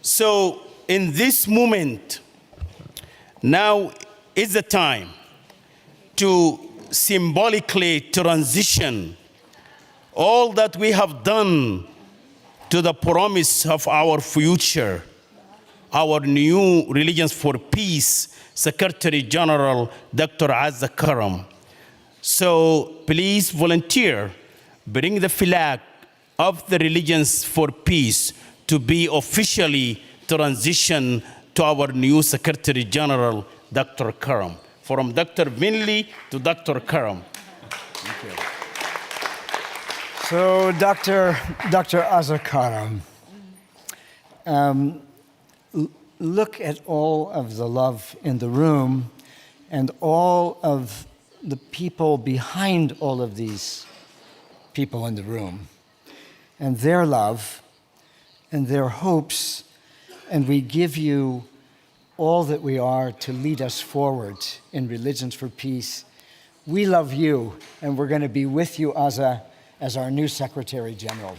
So in this moment, now is the time to symbolically transition all that we have done to the promise of our future, our new Religions for Peace Secretary General, Dr. Azza Karam. So please volunteer, bring the flag of the Religions for Peace to be officially transitioned to our new Secretary General, Dr. Karam. From Dr. Vinley to Dr. Karam. Thank you. So, Dr. Azza Karam, look at all of the love in the room and all of the people behind all of these people in the room and their love and their hopes, and we give you all that we are to lead us forward in Religions for Peace. We love you, and we're going to be with you, Azza, as our new Secretary General.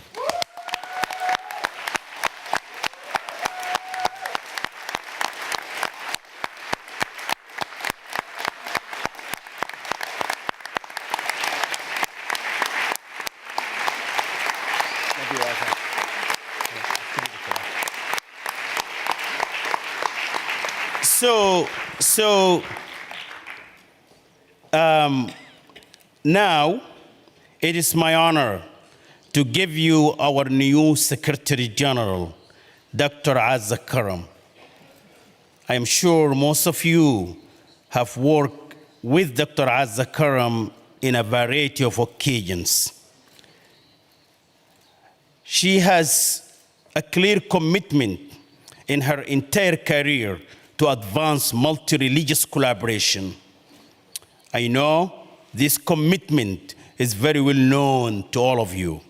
So now it is my honor to give you our new Secretary General, Dr. Azza Karam. I am sure most of you have worked with Dr. Azza Karam in a variety of occasions. She has a clear commitment in her entire career to advance multi-religious collaboration. I know this commitment is very well known to all of you.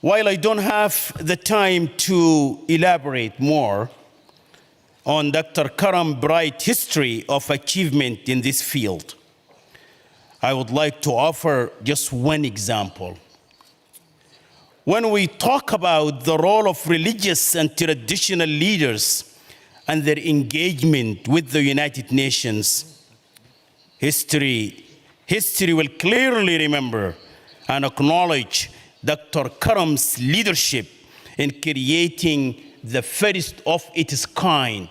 While I don't have the time to elaborate more on Dr. Karam's bright history of achievement in this field, I would like to offer just one example. When we talk about the role of religious and traditional leaders and their engagement with the United Nations, history will clearly remember and acknowledge Dr. Karam's leadership in creating the first of its kind,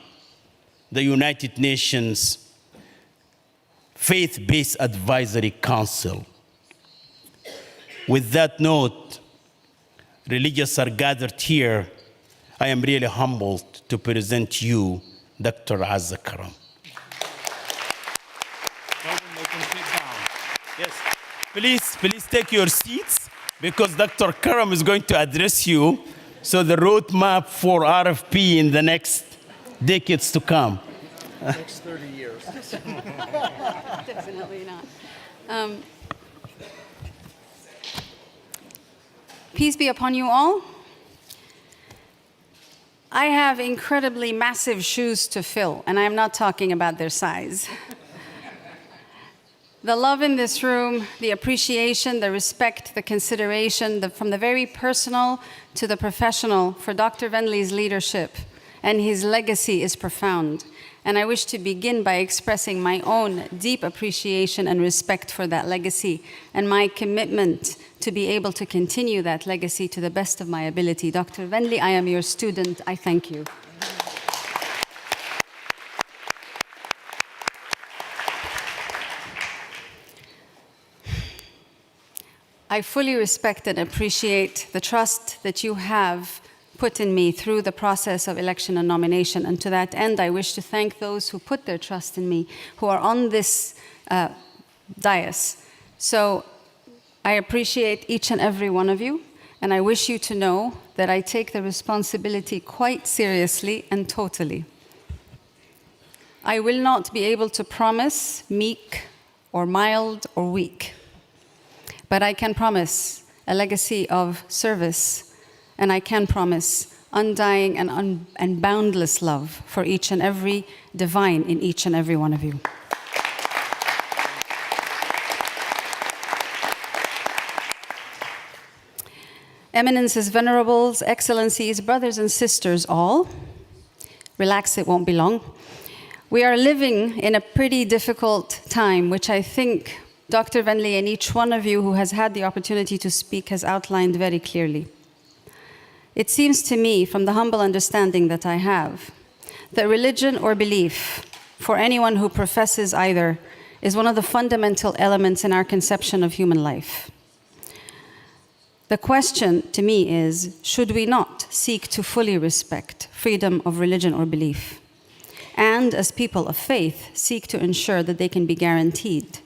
the United Nations Faith-Based Advisory Council. With that note, religious are gathered here. I am really humbled to present you, Dr. Azza Karam. Yes, please take your seats because Dr. Karam is going to address you. So the roadmap for RFP in the next decades to come. Next 30 years. Definitely not. Peace be upon you all. I have incredibly massive shoes to fill, and I'm not talking about their size. The love in this room, the appreciation, the respect, the consideration, from the very personal to the professional for Dr. Venley's leadership and his legacy is profound. And I wish to begin by expressing my own deep appreciation and respect for that legacy and my commitment to be able to continue that legacy to the best of my ability. Dr. Venley, I am your student. I thank you. I fully respect and appreciate the trust that you have put in me through the process of election and nomination. And to that end, I wish to thank those who put their trust in me, who are on this dais. So I appreciate each and every one of you, and I wish you to know that I take the responsibility quite seriously and totally. I will not be able to promise meek or mild or weak, but I can promise a legacy of service, and I can promise undying and boundless love for each and every divine in each and every one of you. Eminences, venerables, excellencies, brothers and sisters all, relax, it won't be long. We are living in a pretty difficult time, which I think Dr. Venli and each one of you who has had the opportunity to speak has outlined very clearly. It seems to me, from the humble understanding that I have, that religion or belief, for anyone who professes either, is one of the fundamental elements in our conception of human life. The question to me is, should we not seek to fully respect freedom of religion or belief? And as people of faith, seek to ensure that they can be guaranteed,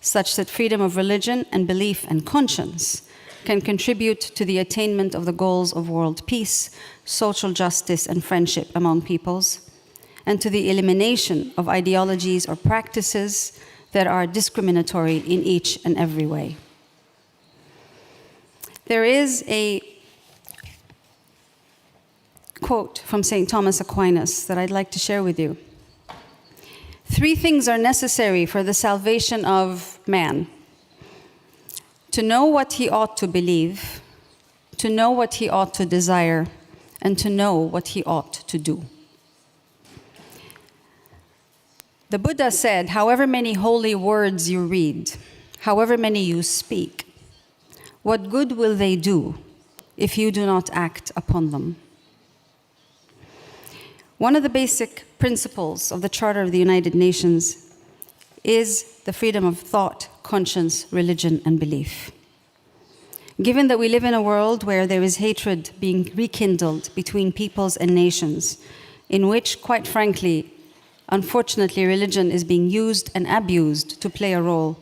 such that freedom of religion and belief and conscience can contribute to the attainment of the goals of world peace, social justice, and friendship among peoples, and to the elimination of ideologies or practices that are discriminatory in each and every way. There is a quote from St. Thomas Aquinas that I'd like to share with you. 3 things are necessary for the salvation of man: to know what he ought to believe, to know what he ought to desire, and to know what he ought to do. The Buddha said, however many holy words you read, however many you speak, what good will they do if you do not act upon them? One of the basic principles of the Charter of the United Nations is the freedom of thought, conscience, religion, and belief. Given that we live in a world where there is hatred being rekindled between peoples and nations, in which, quite frankly, unfortunately, religion is being used and abused to play a role,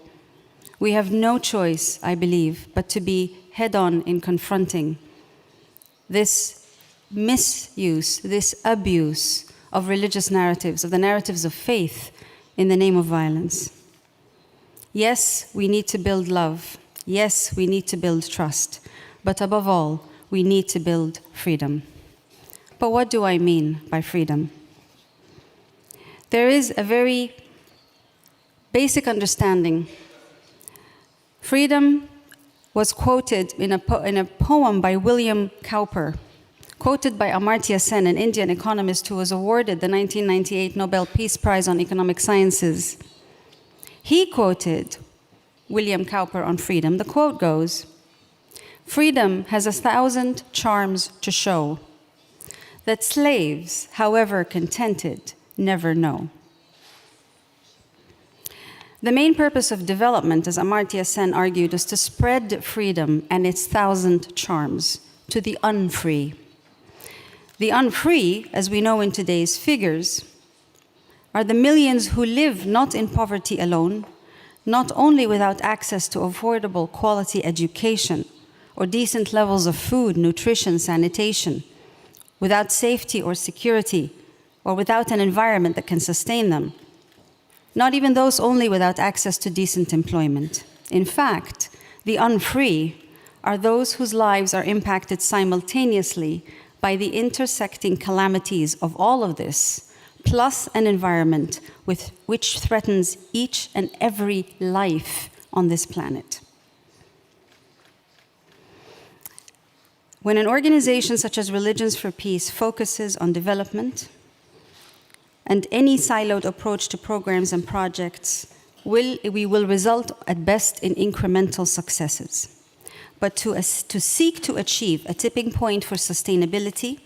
we have no choice, I believe, but to be head-on in confronting this misuse, this abuse of religious narratives, of the narratives of faith in the name of violence. Yes, we need to build love. Yes, we need to build trust. But above all, we need to build freedom. But what do I mean by freedom? There is a very basic understanding. Freedom was quoted in a poem by William Cowper, quoted by Amartya Sen, an Indian economist who was awarded the 1998 Nobel Peace Prize on Economic Sciences. He quoted William Cowper on freedom. The quote goes, "Freedom has 1,000 charms to show that slaves, however contented, never know." The main purpose of development, as Amartya Sen argued, is to spread freedom and its 1,000 charms to the unfree. The unfree, as we know in today's figures, are the millions who live not in poverty alone, not only without access to affordable quality education or decent levels of food, nutrition, sanitation, without safety or security, or without an environment that can sustain them. Not even those only without access to decent employment. In fact, the unfree are those whose lives are impacted simultaneously by the intersecting calamities of all of this, plus an environment which threatens each and every life on this planet. When an organization such as Religions for Peace focuses on development, and any siloed approach to programs and projects we will result at best in incremental successes. But to seek to achieve a tipping point for sustainability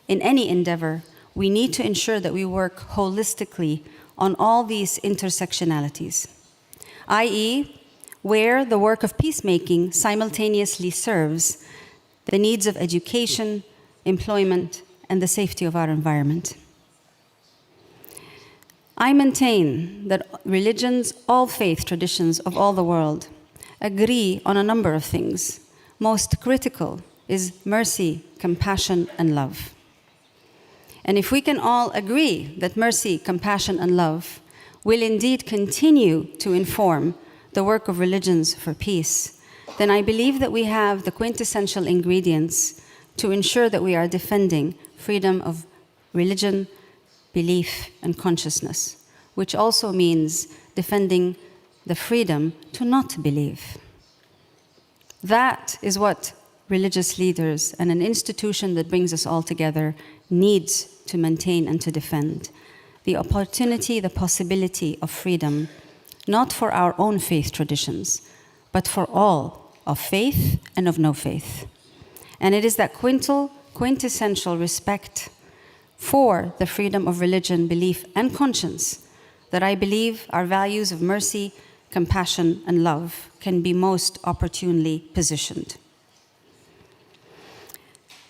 in any endeavor, we need to ensure that we work holistically on all these intersectionalities, i.e., where the work of peacemaking simultaneously serves the needs of education, employment, and the safety of our environment. I maintain that religions, all faith traditions of all the world, agree on a number of things. Most critical is mercy, compassion, and love. And if we can all agree that mercy, compassion, and love will indeed continue to inform the work of Religions for Peace, then I believe that we have the quintessential ingredients to ensure that we are defending freedom of religion, belief, and consciousness, which also means defending the freedom to not believe. That is what religious leaders, and an institution that brings us all together needs to maintain and to defend the opportunity, the possibility of freedom, not for our own faith traditions, but for all of faith and of no faith. And it is that quintessential respect for the freedom of religion, belief, and conscience that I believe our values of mercy, compassion, and love can be most opportunely positioned.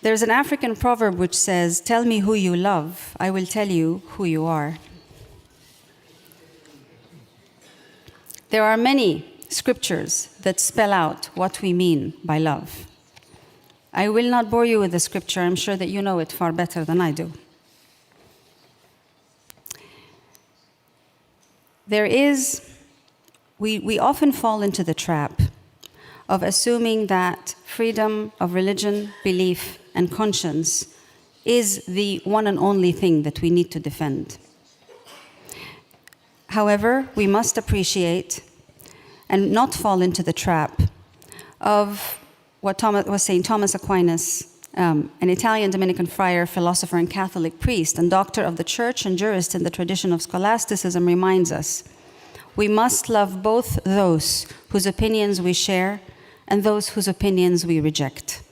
There's an African proverb which says, "Tell me who you love, I will tell you who you are." There are many scriptures that spell out what we mean by love. I will not bore you with the scripture. I'm sure that you know it far better than I do. We often fall into the trap of assuming that freedom of religion, belief, and conscience is the one and only thing that we need to defend. However, we must appreciate and not fall into the trap of what Thomas was saying. Thomas Aquinas, an Italian Dominican friar, philosopher, and Catholic priest, and doctor of the church and jurist in the tradition of scholasticism, reminds us, we must love both those whose opinions we share and those whose opinions we reject.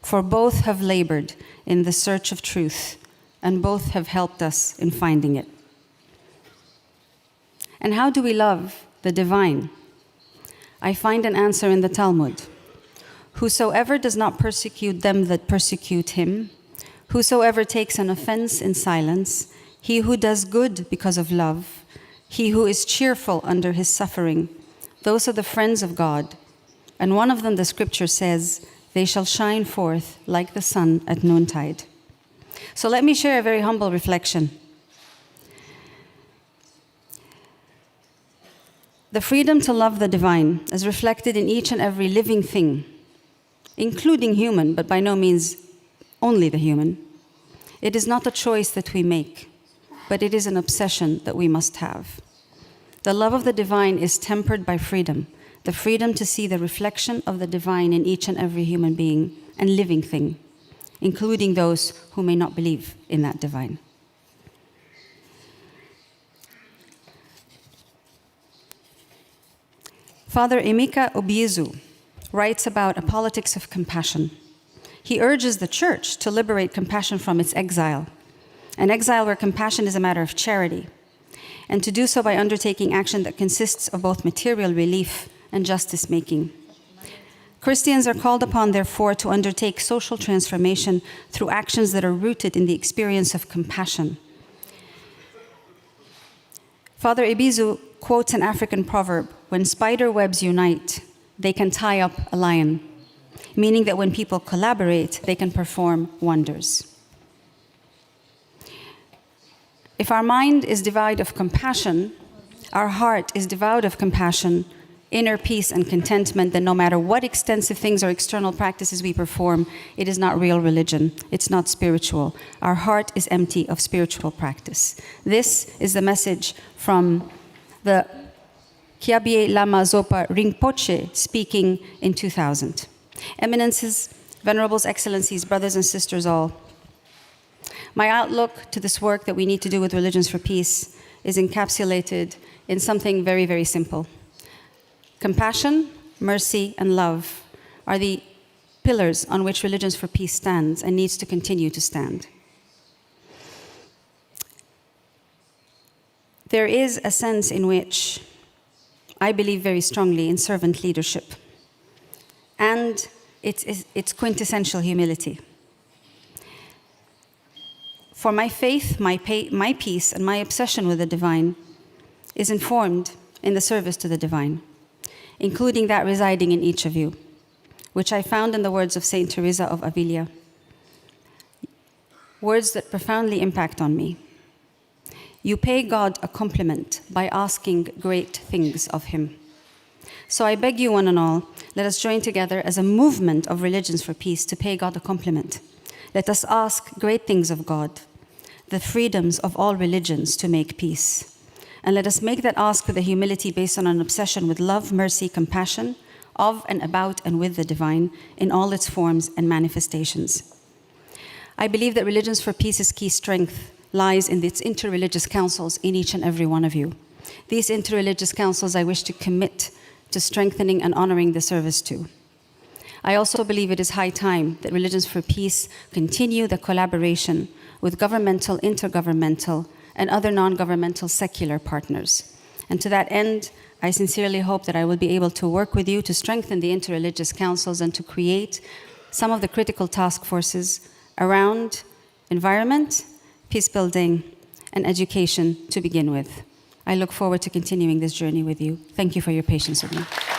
For both have labored in the search of truth, and both have helped us in finding it. And how do we love the divine? I find an answer in the Talmud. Whosoever does not persecute them that persecute him, whosoever takes an offense in silence, he who does good because of love, he who is cheerful under his suffering, those are the friends of God. And one of them, the scripture says, they shall shine forth like the sun at noontide. So let me share a very humble reflection. The freedom to love the divine is reflected in each and every living thing, including human, but by no means only the human. It is not a choice that we make, but it is an obsession that we must have. The love of the divine is tempered by freedom, the freedom to see the reflection of the divine in each and every human being and living thing, including those who may not believe in that divine. Father Emeka Obiezu writes about a politics of compassion. He urges the church to liberate compassion from its exile, an exile where compassion is a matter of charity, and to do so by undertaking action that consists of both material relief and justice-making. Christians are called upon, therefore, to undertake social transformation through actions that are rooted in the experience of compassion. Father Obiezu quotes an African proverb, "When spider webs unite, they can tie up a lion," meaning that when people collaborate, they can perform wonders. If our mind is devoid of compassion, our heart is devoid of compassion, inner peace and contentment, then no matter what extensive things or external practices we perform, it is not real religion. It's not spiritual. Our heart is empty of spiritual practice. This is the message from the Kyabye Lama Zopa Rinpoche speaking in 2000. Eminences, Venerables, Excellencies, brothers and sisters all, my outlook to this work that we need to do with Religions for Peace is encapsulated in something very, very simple. Compassion, mercy, and love are the pillars on which Religions for Peace stands and needs to continue to stand. There is a sense in which I believe very strongly in servant leadership and its quintessential humility. For my faith, my peace, and my obsession with the divine is informed in the service to the divine, including that residing in each of you, which I found in the words of Saint Teresa of Avila, words that profoundly impact on me. You pay God a compliment by asking great things of him. So I beg you, one and all, let us join together as a movement of Religions for Peace to pay God a compliment. Let us ask great things of God, the freedoms of all religions to make peace. And let us make that ask with a humility based on an obsession with love, mercy, compassion, of and about and with the divine in all its forms and manifestations. I believe that Religions for Peace's key strength lies in its interreligious councils in each and every one of you. These interreligious councils I wish to commit to strengthening and honoring the service to. I also believe it is high time that Religions for Peace continue the collaboration with governmental, intergovernmental, and other non-governmental secular partners. And to that end, I sincerely hope that I will be able to work with you to strengthen the interreligious councils and to create some of the critical task forces around environment, peace building, and education to begin with. I look forward to continuing this journey with you. Thank you for your patience with me.